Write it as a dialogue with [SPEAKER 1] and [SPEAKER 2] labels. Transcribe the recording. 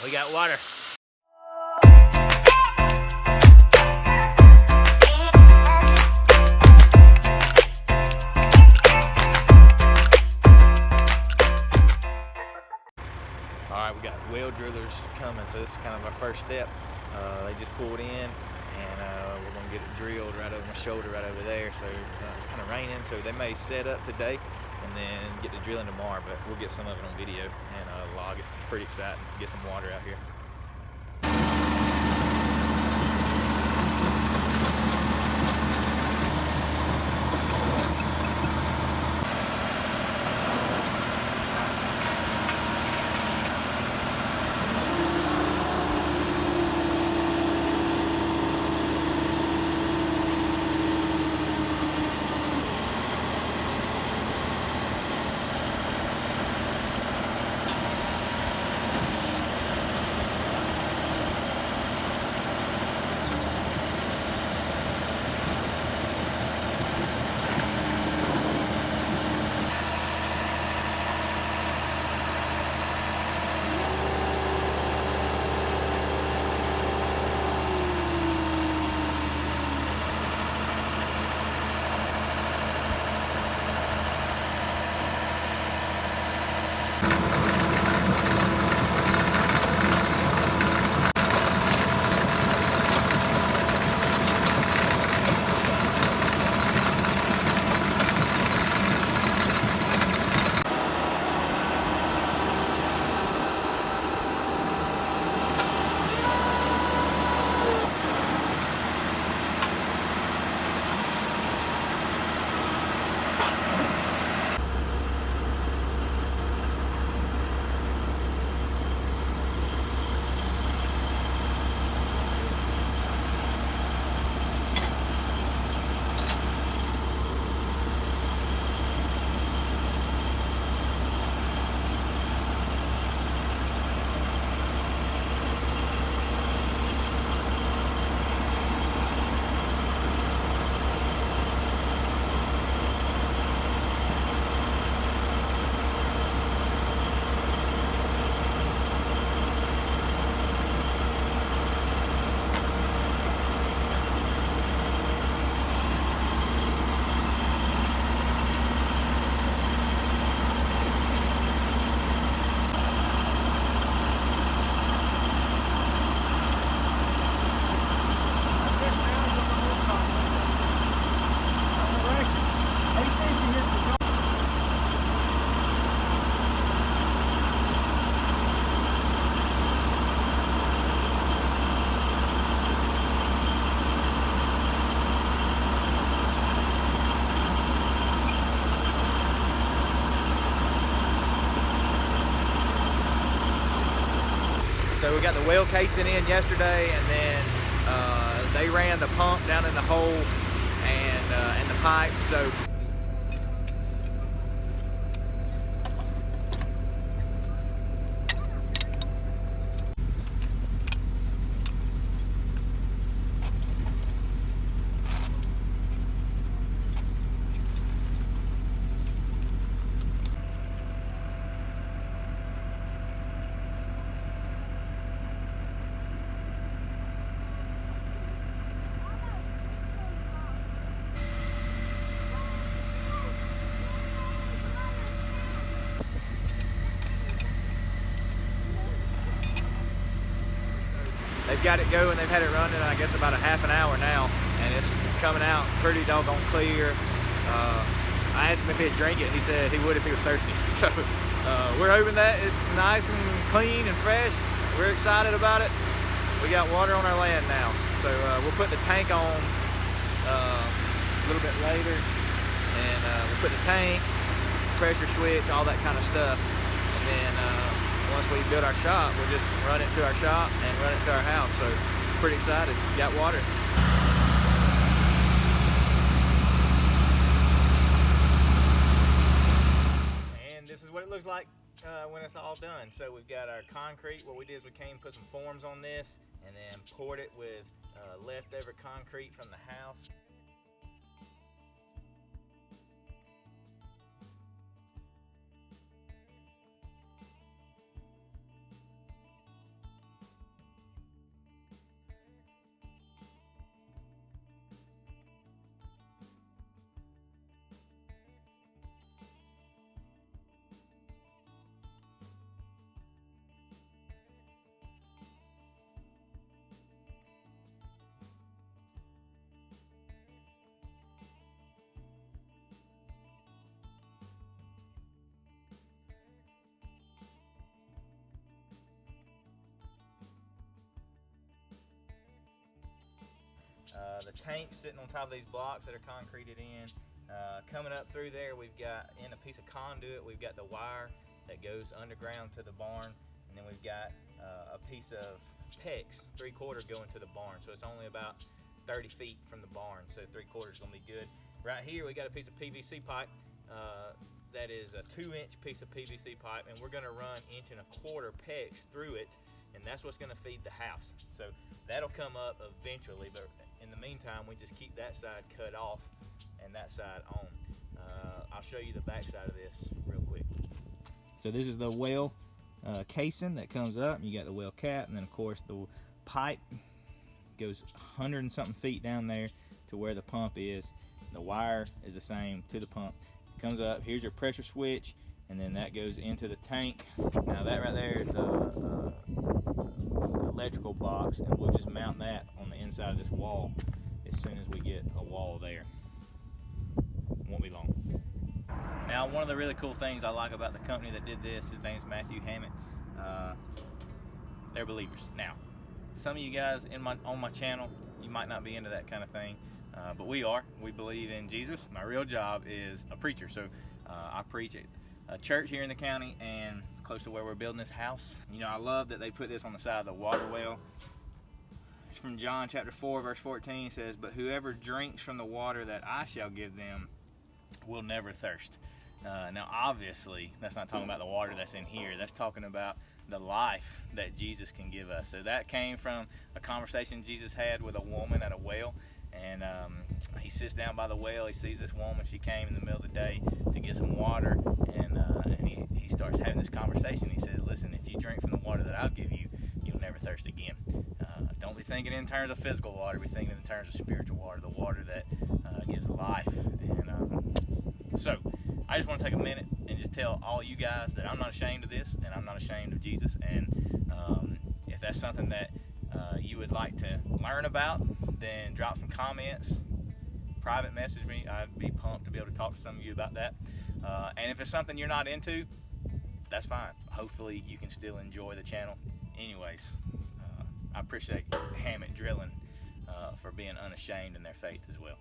[SPEAKER 1] We got water. All right, we got well drillers coming, so this is kind of our first step. They just pulled in, and we're gonna get it drilled right over my shoulder, right over there. So it's kind of raining, so they may set up today and then get the drilling tomorrow, but we'll get some of it on video and log it. Pretty exciting, get some water out here. So we got the well casing in yesterday, and then they ran the pump down in the hole and the pipe. So they've got it going. They've had it running, I guess, about a half an hour now, and it's coming out pretty doggone clear. I asked him if he'd drink it. He said he would if he was thirsty. So we're hoping that it's nice and clean and fresh. We're excited about it. We got water on our land now. So we'll put the tank on a little bit later, and we'll put the tank, pressure switch, all that kind of stuff. And then once we build our shop, we'll just run it to our shop and run it to our house. So pretty excited. Got water. And this is what it looks like when it's all done. So we've got our concrete. What we did is we came, put some forms on this, and then poured it with leftover concrete from the house. The tank sitting on top of these blocks that are concreted in. Coming up through there, we've got in a piece of conduit, we've got the wire that goes underground to the barn, and then we've got a piece of PEX, 3/4 going to the barn. So it's only about 30 feet from the barn, so 3/4 is gonna be good. Right here, we got a piece of PVC pipe. That is a 2-inch piece of PVC pipe, and we're gonna run 1.25 inch PEX through it, and that's what's gonna feed the house. So that'll come up eventually, but in the meantime, we just keep that side cut off and that side on. I'll show you the back side of this real quick. So this is the well casing that comes up, and you got the well cap, and then of course the pipe goes 100 and something feet down there to where the pump is. The wire is the same to the pump. It comes up, here's your pressure switch, and then that goes into the tank. Now that right there is the electrical box, and we'll just mount that on the inside of this wall as soon as we get a wall there. Won't be long. Now, one of the really cool things I like about the company that did this, his name's Matthew Hammett. They're believers. Now, some of you guys on my channel, you might not be into that kind of thing, but we are. We believe in Jesus. My real job is a preacher, so I preach at a church here in the county and close to where we're building this house. You know, I love that they put this on the side of the water well. It's from John chapter 4, verse 14. It says, "But whoever drinks from the water that I shall give them will never thirst." Now, obviously, that's not talking about the water that's in here. That's talking about the life that Jesus can give us. So that came from a conversation Jesus had with a woman at a well. And he sits down by the well. He sees this woman. She came in the middle of the day to get some water. And he starts having this conversation. He says, "Listen, if you drink from the water that I'll give you, you'll never thirst again." Don't be thinking in terms of physical water. Be thinking in terms of spiritual water, the water that gives life. And so I just want to take a minute and just tell all you guys that I'm not ashamed of this, and I'm not ashamed of Jesus. And if that's something that you would like to learn about, then drop some comments, private message me. I'd be pumped to be able to talk to some of you about that. And if it's something you're not into, that's fine. Hopefully you can still enjoy the channel. Anyways, I appreciate Hammett Drilling for being unashamed in their faith as well.